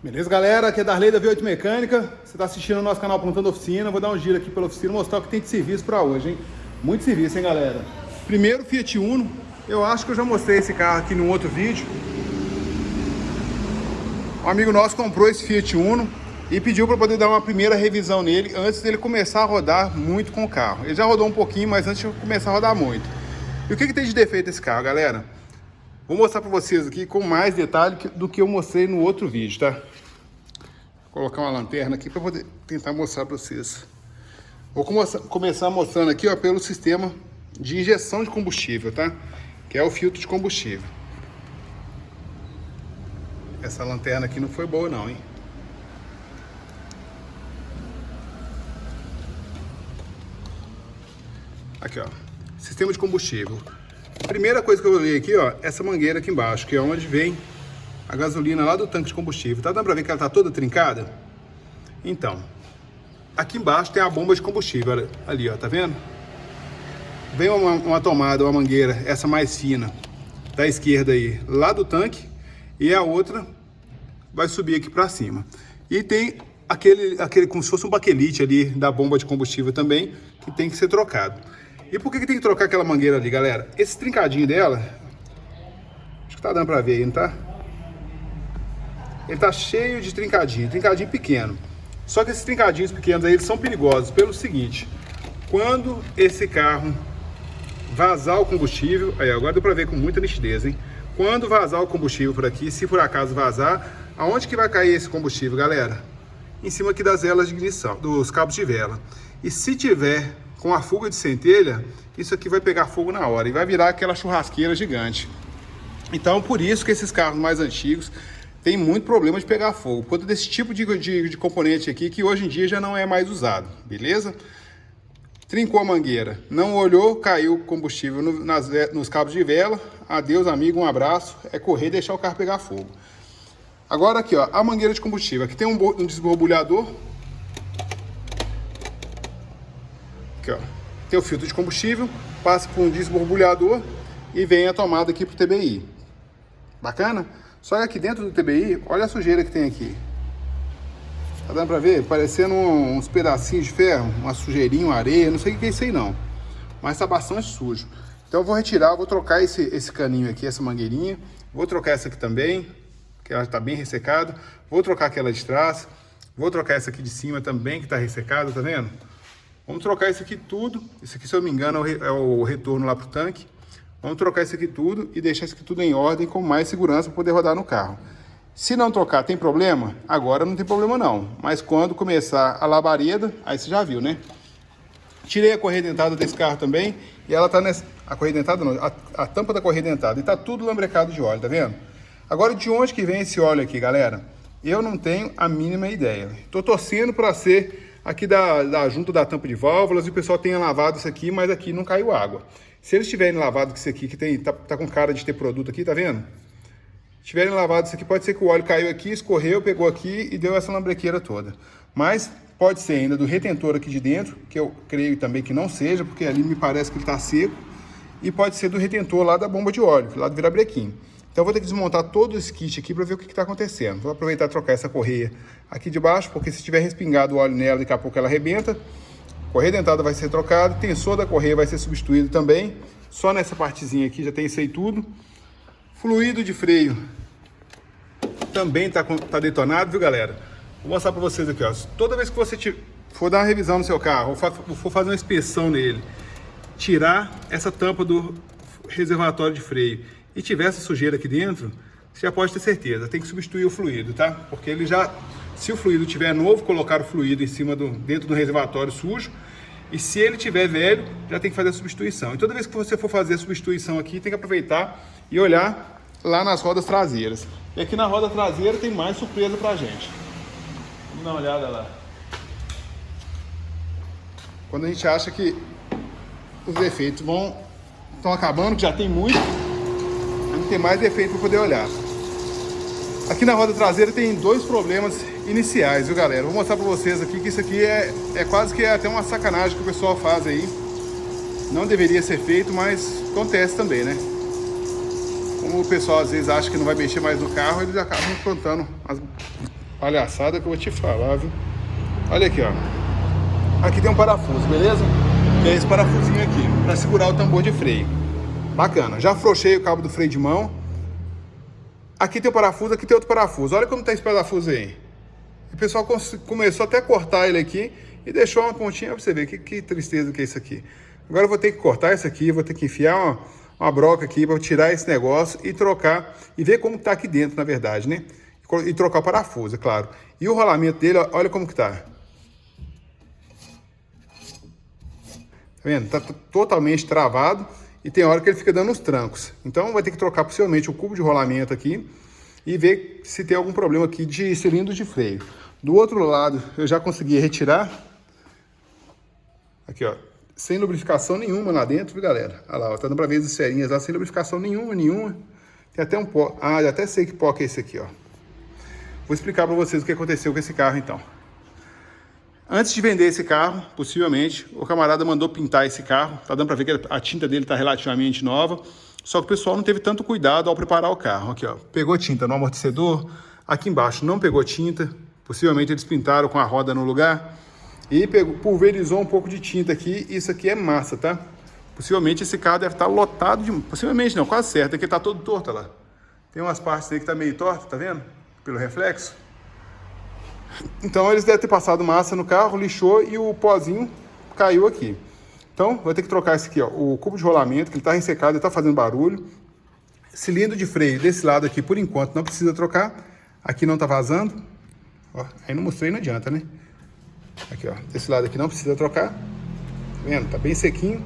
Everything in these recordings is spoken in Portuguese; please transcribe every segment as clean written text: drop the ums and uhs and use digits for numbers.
Beleza, galera? Aqui é Darley da V8 Mecânica. Você está assistindo ao nosso canal Aprontando Oficina. Vou dar um giro aqui pela oficina e mostrar o que tem de serviço para hoje, hein? Muito serviço, hein, galera? Primeiro, Fiat Uno. Eu acho que eu já mostrei esse carro aqui num outro vídeo. Um amigo nosso comprou esse Fiat Uno e pediu para poder dar uma primeira revisão nele antes dele começar a rodar muito com o carro. Ele já rodou um pouquinho, mas antes de começar a rodar muito. E o que tem de defeito esse carro, galera? Vou mostrar para vocês aqui com mais detalhe do que eu mostrei no outro vídeo, tá? Vou colocar uma lanterna aqui para poder tentar mostrar para vocês. Vou começar mostrando aqui, ó, pelo sistema de injeção de combustível, tá? Que é o filtro de combustível. Essa lanterna aqui não foi boa não, hein? Aqui, ó. Sistema de combustível. Primeira coisa que eu olhei aqui, ó, essa mangueira aqui embaixo, que é onde vem a gasolina lá do tanque de combustível. Tá dando pra ver que ela tá toda trincada? Então, aqui embaixo tem a bomba de combustível, olha, ali, ó, tá vendo? Vem uma tomada, uma mangueira, essa mais fina, da esquerda aí, lá do tanque, e a outra vai subir aqui pra cima. E tem aquele como se fosse um baquelite ali da bomba de combustível também, que tem que ser trocado. E por que tem que trocar aquela mangueira ali, galera? Esse trincadinho dela, acho que tá dando pra ver aí, não tá? Ele tá cheio de trincadinho pequeno. Só que esses trincadinhos pequenos aí, eles são perigosos pelo seguinte: quando esse carro vazar o combustível, aí agora deu pra ver com muita nitidez, hein? Quando vazar o combustível por aqui, se por acaso vazar, aonde que vai cair esse combustível, galera? Em cima aqui das velas de ignição, dos cabos de vela. E se tiver com a fuga de centelha, isso aqui vai pegar fogo na hora e vai virar aquela churrasqueira gigante. Então, por isso que esses carros mais antigos têm muito problema de pegar fogo, por conta desse tipo de componente aqui, que hoje em dia já não é mais usado, beleza? Trincou a mangueira, não olhou, caiu combustível nos cabos de vela. Adeus, amigo, um abraço, é correr e deixar o carro pegar fogo. Agora aqui, ó, a mangueira de combustível, aqui tem um desborbulhador. Aqui, ó, tem o filtro de combustível, passa por um desborbulhador e vem a tomada aqui pro TBI. Bacana? Só que aqui dentro do TBI, olha a sujeira que tem aqui. Tá dando pra ver? Parecendo uns pedacinhos de ferro, uma sujeirinha, uma areia, não sei o que é isso aí não. Mas tá bastante sujo. Então eu vou retirar, vou trocar esse caninho aqui, essa mangueirinha. Vou trocar essa aqui também, que ela tá bem ressecada. Vou trocar aquela de trás. Vou trocar essa aqui de cima também, que tá ressecada, tá vendo? Vamos trocar isso aqui tudo. Isso aqui, se eu não me engano, é o retorno lá pro tanque. Vamos trocar isso aqui tudo e deixar isso aqui tudo em ordem com mais segurança para poder rodar no carro. Se não trocar, tem problema? Agora não tem problema não. Mas quando começar a labareda, aí você já viu, né? Tirei a correia dentada desse carro também. E ela tá nessa... A correia dentada não, a tampa da correia dentada. E tá tudo lambrecado de óleo, tá vendo? Agora, de onde que vem esse óleo aqui, galera? Eu não tenho a mínima ideia. Tô torcendo para ser aqui da junta da tampa de válvulas e o pessoal tenha lavado isso aqui, mas aqui não caiu água. Se eles tiverem lavado isso aqui, que tá com cara de ter produto aqui, tá vendo? Se tiverem lavado isso aqui, pode ser que o óleo caiu aqui, escorreu, pegou aqui e deu essa lambrequeira toda. Mas pode ser ainda do retentor aqui de dentro, que eu creio também que não seja, porque ali me parece que ele tá seco. E pode ser do retentor lá da bomba de óleo, lá do virabrequim. Então eu vou ter que desmontar todo esse kit aqui para ver o que está acontecendo. Vou aproveitar e trocar essa correia aqui de baixo, porque se tiver respingado o óleo nela, daqui a pouco ela arrebenta. Correia dentada vai ser trocada, tensor da correia vai ser substituído também. Só nessa partezinha aqui já tem isso aí tudo. Fluido de freio também tá detonado, viu, galera? Vou mostrar para vocês aqui, ó. Toda vez que você for dar uma revisão no seu carro, ou for fazer uma inspeção nele, tirar essa tampa do reservatório de freio e tiver essa sujeira aqui dentro, você já pode ter certeza, tem que substituir o fluido, tá? Porque ele já, se o fluido tiver novo, colocar o fluido em cima dentro do reservatório sujo, e se ele tiver velho, já tem que fazer a substituição. E toda vez que você for fazer a substituição aqui, tem que aproveitar e olhar lá nas rodas traseiras. E aqui na roda traseira tem mais surpresa pra gente. Vamos dar uma olhada lá. Quando a gente acha que os defeitos estão acabando, que já tem muito, não tem mais defeito para poder olhar. Aqui na roda traseira tem dois problemas iniciais, viu, galera? Vou mostrar para vocês aqui que isso aqui é quase que até uma sacanagem que o pessoal faz aí. Não deveria ser feito, mas acontece também, né? Como o pessoal às vezes acha que não vai mexer mais no carro, eles acabam aprontando palhaçada que eu vou te falar, viu? Olha aqui, ó. Aqui tem um parafuso, beleza? Que é esse parafusinho aqui, para segurar o tambor de freio. Bacana. Já afrouxei o cabo do freio de mão. Aqui tem o parafuso, aqui tem outro parafuso. Olha como tá esse parafuso aí. O pessoal começou até a cortar ele aqui e deixou uma pontinha pra você ver. Que tristeza que é isso aqui. Agora eu vou ter que cortar isso aqui, vou ter que enfiar uma broca aqui para tirar esse negócio e trocar e ver como tá aqui dentro, na verdade, né? E trocar o parafuso, é claro. E o rolamento dele, olha como que tá. Tá vendo? Tá totalmente travado e tem hora que ele fica dando os trancos. Então vai ter que trocar possivelmente o cubo de rolamento aqui e ver se tem algum problema aqui de cilindro de freio. Do outro lado eu já consegui retirar. Aqui, ó. Sem lubrificação nenhuma lá dentro, viu, galera? Olha lá, ó, tá dando pra ver as serinhas lá, sem lubrificação nenhuma. Tem até um pó. Ah, já até sei que pó que é esse aqui, ó. Vou explicar pra vocês o que aconteceu com esse carro, então. Antes de vender esse carro, possivelmente, o camarada mandou pintar esse carro. Tá dando pra ver que a tinta dele tá relativamente nova. Só que o pessoal não teve tanto cuidado ao preparar o carro. Aqui, ó. Pegou tinta no amortecedor. Aqui embaixo não pegou tinta. Possivelmente eles pintaram com a roda no lugar. E pulverizou um pouco de tinta aqui. Isso aqui é massa, tá? Possivelmente esse carro deve estar lotado de... Possivelmente não, quase certo. Aqui tá todo torto, olha lá. Tem umas partes aí que tá meio torta, tá vendo? Pelo reflexo. Então eles devem ter passado massa no carro, lixou e o pozinho caiu aqui. Então vou ter que trocar esse aqui, ó. O cubo de rolamento, que ele tá ressecado, ele tá fazendo barulho. Cilindro de freio desse lado aqui, por enquanto, não precisa trocar. Aqui não tá vazando. Ó, aí não mostrei, não adianta, né? Aqui, ó, desse lado aqui não precisa trocar. Tá vendo? Tá bem sequinho.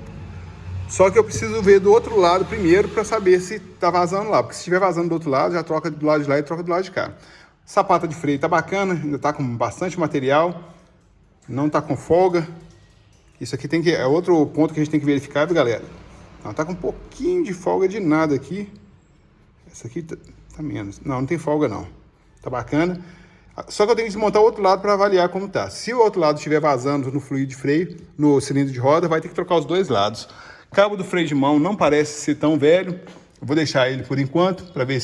Só que eu preciso ver do outro lado primeiro para saber se tá vazando lá. Porque se estiver vazando do outro lado, já troca do lado de lá e troca do lado de cá. Sapata de freio tá bacana, ainda tá com bastante material. Não tá com folga. Isso aqui é outro ponto que a gente tem que verificar, viu, galera? Não, tá com um pouquinho de folga de nada aqui. Essa aqui tá menos. Não tem folga não. Tá bacana. Só que eu tenho que desmontar o outro lado para avaliar como tá. Se o outro lado estiver vazando no fluido de freio, no cilindro de roda, vai ter que trocar os dois lados. Cabo do freio de mão não parece ser tão velho. Eu vou deixar ele por enquanto para ver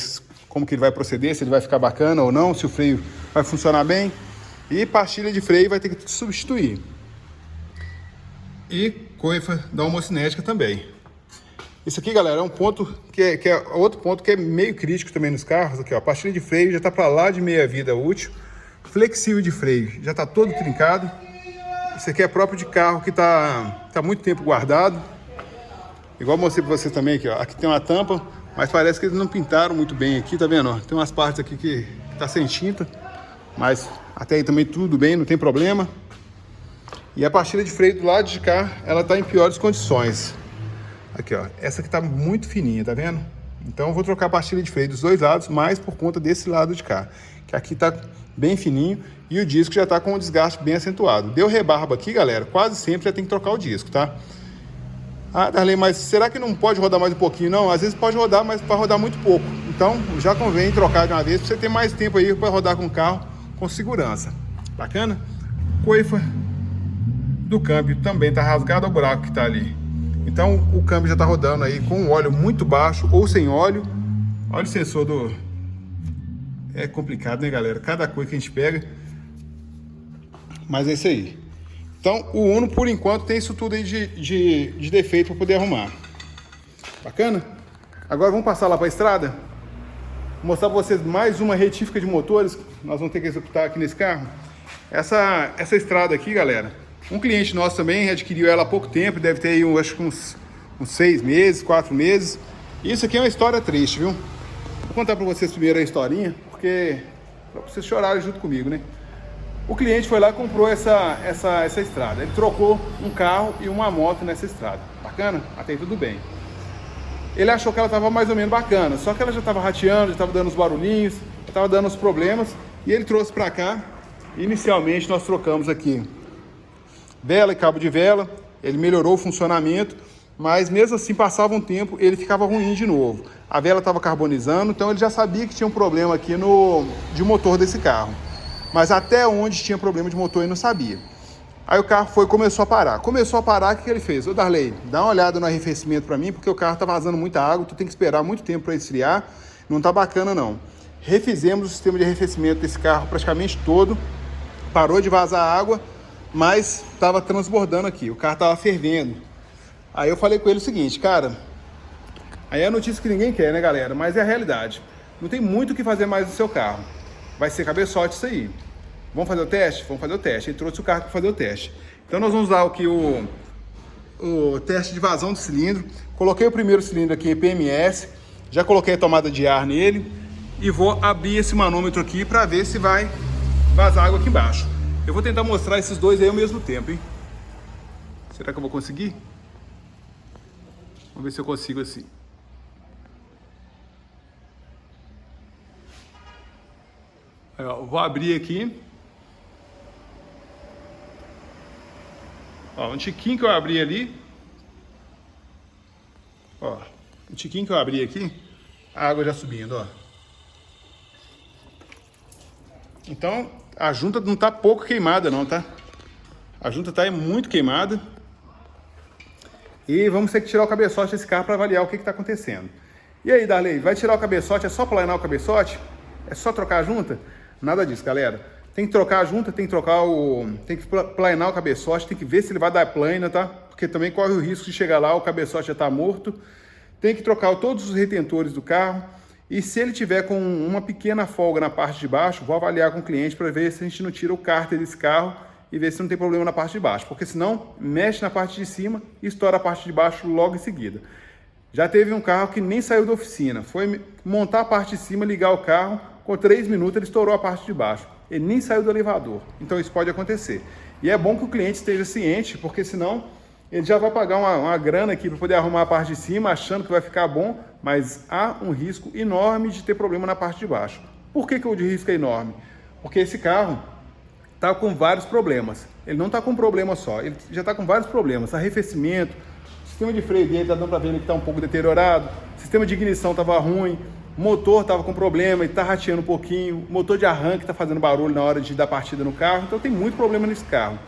como que ele vai proceder, se ele vai ficar bacana ou não, se o freio vai funcionar bem. E pastilha de freio vai ter que substituir. E coifa da homocinética também. Isso aqui, galera, é um ponto que é outro ponto que é meio crítico também nos carros. Aqui, ó, a pastilha de freio já está para lá de meia vida útil. Flexível de freio já está todo trincado. Isso aqui é próprio de carro que está muito tempo guardado. Igual eu mostrei para vocês também aqui, ó. Aqui tem uma tampa, mas parece que eles não pintaram muito bem aqui, tá vendo? Ó, tem umas partes aqui que tá sem tinta, mas até aí também tudo bem, não tem problema. E a pastilha de freio do lado de cá, ela tá em piores condições. Aqui, ó, essa aqui tá muito fininha, tá vendo? Então eu vou trocar a pastilha de freio dos dois lados, mas por conta desse lado de cá, que aqui tá bem fininho e o disco já tá com um desgaste bem acentuado. Deu rebarba aqui, galera, quase sempre já tem que trocar o disco, tá? Ah, Darley, mas será que não pode rodar mais um pouquinho? Não, às vezes pode rodar, mas para rodar muito pouco. Então já convém trocar de uma vez para você ter mais tempo aí para rodar com o carro com segurança. Bacana? Coifa do câmbio também tá rasgado, o buraco que tá ali. Então o câmbio já tá rodando aí com um óleo muito baixo ou sem óleo. Olha o sensor do... É complicado, né, galera? Cada coisa que a gente pega. Mas é isso aí. Então o Uno, por enquanto, tem isso tudo aí de defeito para poder arrumar. Bacana? Agora vamos passar lá para a estrada. Vou mostrar para vocês mais uma retífica de motores que nós vamos ter que executar aqui nesse carro. Essa estrada aqui, galera, um cliente nosso também adquiriu ela há pouco tempo, deve ter aí, acho que uns 6 meses, 4 meses. E isso aqui é uma história triste, viu? Vou contar para vocês primeiro a historinha, porque para vocês chorarem junto comigo, né? O cliente foi lá e comprou essa estrada. Ele trocou um carro e uma moto nessa estrada. Bacana? Até aí tudo bem. Ele achou que ela estava mais ou menos bacana, só que ela já estava rateando, já estava dando os barulhinhos, já estava dando os problemas. E ele trouxe para cá. Inicialmente nós trocamos aqui vela e cabo de vela. Ele melhorou o funcionamento, mas mesmo assim passava um tempo, ele ficava ruim de novo. A vela estava carbonizando, então ele já sabia que tinha um problema aqui de motor desse carro. Mas até onde tinha problema de motor ele não sabia. Aí o carro começou a parar. Começou a parar, o que ele fez? Ô Darley, dá uma olhada no arrefecimento para mim, porque o carro tá vazando muita água, tu tem que esperar muito tempo para esfriar, não tá bacana não. refizemos o sistema de arrefecimento desse carro praticamente todo, parou de vazar água, mas estava transbordando aqui, o carro estava fervendo. Aí eu falei com ele o seguinte, cara, aí é a notícia que ninguém quer, né, galera, mas é a realidade. Não tem muito o que fazer mais no seu carro, vai ser cabeçote isso aí. Vamos fazer o teste? Vamos fazer o teste. Ele trouxe o carro para fazer o teste. Então nós vamos usar aqui o teste de vazão do cilindro. Coloquei o primeiro cilindro aqui em PMS, já coloquei a tomada de ar nele e vou abrir esse manômetro aqui para ver se vai vazar água aqui embaixo. Eu vou tentar mostrar esses dois aí ao mesmo tempo, hein? Será que eu vou conseguir? Vamos ver se eu consigo assim. Aí, ó, vou abrir aqui. Ó, um tiquinho que eu abri ali. Ó, um tiquinho que eu abri aqui, a água já subindo, ó. Então, a junta não tá pouco queimada não, tá? A junta tá muito queimada. E vamos ter que tirar o cabeçote desse carro para avaliar o que tá acontecendo. E aí, Darley, vai tirar o cabeçote? É só planar o cabeçote? É só trocar a junta? Nada disso, galera. Tem que trocar a junta, tem que trocar tem que planar o cabeçote, tem que ver se ele vai dar plana, tá? Porque também corre o risco de chegar lá, o cabeçote já tá morto. Tem que trocar todos os retentores do carro. E se ele tiver com uma pequena folga na parte de baixo, vou avaliar com o cliente para ver se a gente não tira o cárter desse carro e ver se não tem problema na parte de baixo. Porque senão, mexe na parte de cima e estoura a parte de baixo logo em seguida. Já teve um carro que nem saiu da oficina. Foi montar a parte de cima, ligar o carro, com 3 minutos ele estourou a parte de baixo. Ele nem saiu do elevador. Então isso pode acontecer. E é bom que o cliente esteja ciente, porque senão ele já vai pagar uma grana aqui para poder arrumar a parte de cima, achando que vai ficar bom, mas há um risco enorme de ter problema na parte de baixo. Por que o risco é enorme? Porque esse carro está com vários problemas. Ele não está com um problema só, ele já está com vários problemas. Arrefecimento, o sistema de freio dele está dando para ver que está um pouco deteriorado, o sistema de ignição estava ruim, o motor estava com problema, ele está rateando um pouquinho, o motor de arranque está fazendo barulho na hora de dar partida no carro, então tem muito problema nesse carro.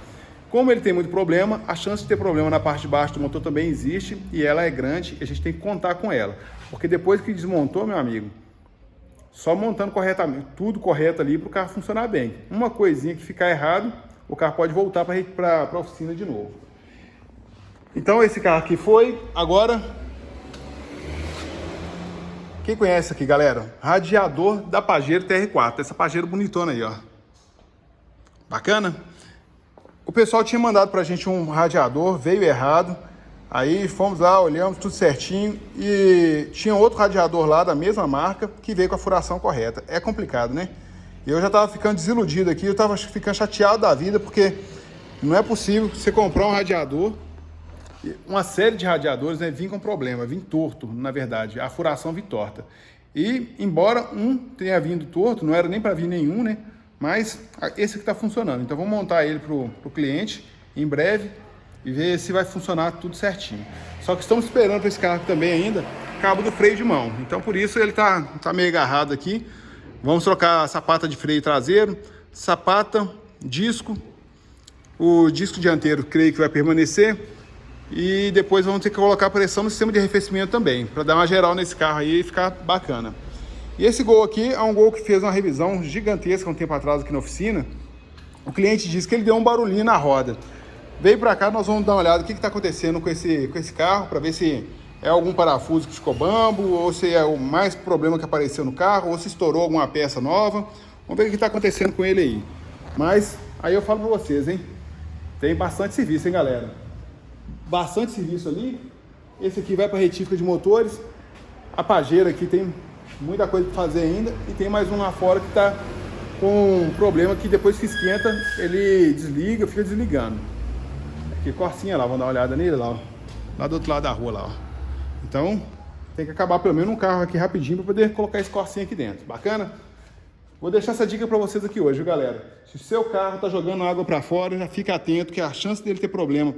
Como ele tem muito problema, a chance de ter problema na parte de baixo do motor também existe e ela é grande e a gente tem que contar com ela. Porque depois que desmontou, meu amigo, só montando corretamente, tudo correto ali para o carro funcionar bem. Uma coisinha que ficar errado, o carro pode voltar para a oficina de novo. Então esse carro aqui foi, agora... Quem conhece aqui, galera? Radiador da Pajero TR4. Essa Pajero bonitona aí, ó. Bacana? O pessoal tinha mandado pra gente um radiador, veio errado. Aí fomos lá, olhamos tudo certinho. E tinha outro radiador lá da mesma marca que veio com a furação correta. É complicado, né? E eu já tava ficando desiludido aqui. Eu tava ficando chateado da vida, porque não é possível você comprar um radiador... Uma série de radiadores, né, vinha com problema, vinha torto, na verdade, a furação vinha torta. E, embora um tenha vindo torto, não era nem para vir nenhum, né, mas esse aqui está funcionando. Então, vamos montar ele para o cliente em breve e ver se vai funcionar tudo certinho. Só que estamos esperando para esse carro também ainda, cabo do freio de mão. Então, por isso, ele tá meio agarrado aqui. Vamos trocar a sapata de freio traseiro, sapata, disco, o disco dianteiro, creio que vai permanecer. E depois vamos ter que colocar pressão no sistema de arrefecimento também, para dar uma geral nesse carro aí e ficar bacana. E esse Gol aqui é um Gol que fez uma revisão gigantesca um tempo atrás aqui na oficina. O cliente disse que ele deu um barulhinho na roda. Veio para cá, nós vamos dar uma olhada no que está acontecendo com esse carro, para ver se é algum parafuso que ficou bambo, ou se é o mais problema que apareceu no carro, ou se estourou alguma peça nova. Vamos ver o que está acontecendo com ele aí. Mas aí eu falo para vocês, hein? Tem bastante serviço, hein, galera? Bastante serviço ali. Esse aqui vai para retífica de motores. A Pajero aqui tem muita coisa para fazer ainda. E tem mais um lá fora que está com um problema que depois que esquenta, ele desliga, fica desligando. Aqui, Corsinha lá, vamos dar uma olhada nele lá, ó. Lá do outro lado da rua lá, ó. Então, tem que acabar pelo menos um carro aqui rapidinho para poder colocar esse Corsinha aqui dentro. Bacana? Vou deixar essa dica para vocês aqui hoje, viu, galera? Se o seu carro está jogando água para fora, já fica atento que a chance dele ter problema...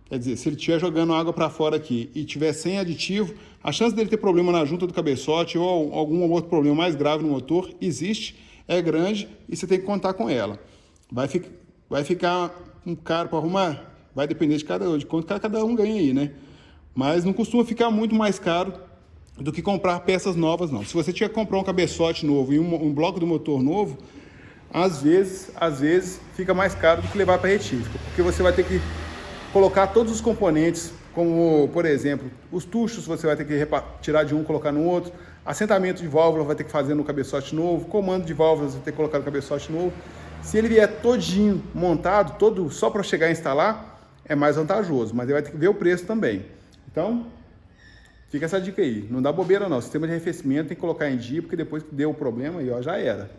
Quer dizer, se ele estiver jogando água para fora aqui e tiver sem aditivo, a chance dele ter problema na junta do cabeçote ou algum outro problema mais grave no motor existe, é grande e você tem que contar com ela. Vai ficar um caro para arrumar? Vai depender de quanto cada um ganha aí, né? Mas não costuma ficar muito mais caro do que comprar peças novas, não. Se você tiver que comprar um cabeçote novo e um bloco do motor novo, às vezes fica mais caro do que levar para retífica, porque você vai ter que colocar todos os componentes, como, por exemplo, os tuchos você vai ter que tirar de um e colocar no outro, assentamento de válvula vai ter que fazer no cabeçote novo, comando de válvulas vai ter que colocar no cabeçote novo. Se ele vier todinho montado, todo só para chegar a instalar, é mais vantajoso, mas ele vai ter que ver o preço também. Então, fica essa dica aí. Não dá bobeira não. O sistema de arrefecimento tem que colocar em dia, porque depois que deu o problema aí, ó, já era.